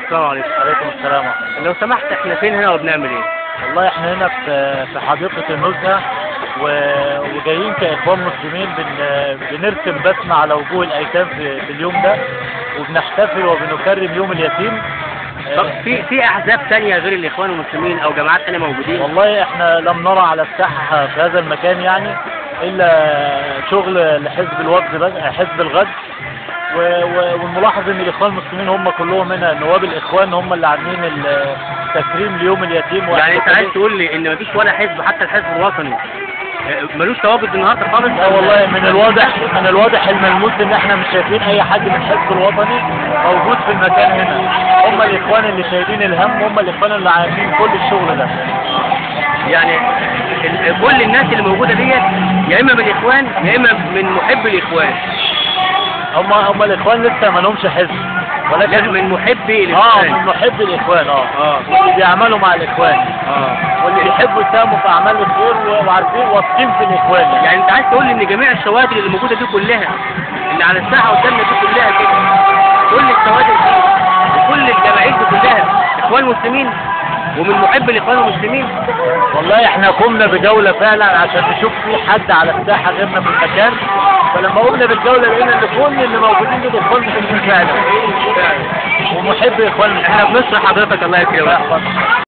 السلام عليكم. عليكم السلام ورحمة الله. لو سمحت احنا فين هنا وبنعمل ايه؟ والله احنا هنا في حديقة النزهة وجايين كإخوان مسلمين بنرسم بسمة على وجوه الأيتام في اليوم ده، وبنحتفل وبنكرم يوم اليتيم. طب في احزاب ثانيه غير الاخوان المسلمين او جماعات ثانيه موجودين؟ والله احنا لم نرى على الساحة في هذا المكان يعني إلا شغل لحزب الوفد بس، حزب الغد. والملاحظ ان الاخوان المسلمين هم كلهم هنا نواب الاخوان هم اللي عاملين التكريم ليوم اليتيم. يعني انت عايز تقول لي ان مفيش ولا حزب حتى الحزب الوطني ملوش تواجد النهارده خالص؟ لا والله من الواضح الملموس ان احنا مش شايفين اي حد من الحزب الوطني موجود في المكان هنا. هم الاخوان اللي شايلين الهم، هم الاخوان اللي عاملين كل الشغل ده. يعني كل الناس اللي موجوده ديت يا اما من الاخوان يا اما من محب الاخوان. هم الاخوان لسه ما لهمش حزب، ولكن من محبي الاخوان. من محبي الاخوان. واللي بيعملوا مع الاخوان. واللي بيحبوا يساهموا في اعمال الخير وعارفين واثقين في الاخوان. يعني انت عايز تقول لي ان جميع الشوادر اللي موجوده دي كلها اللي على الساحه قدامنا دي كلها كده، كل الشوادر دي وكل الجماعير دي كلها اخوان مسلمين ومن محب الاخوان المسلمين؟ والله احنا قمنا بجوله فعلا عشان نشوف في حد على الساحه غيرنا في المكان، فلما قمنا بالجوله لقينا ان كل اللي موجودين دول اخوان مسلمين فعلا ومحب اخوان. احنا بنشرح حضرتك الله يكرمك.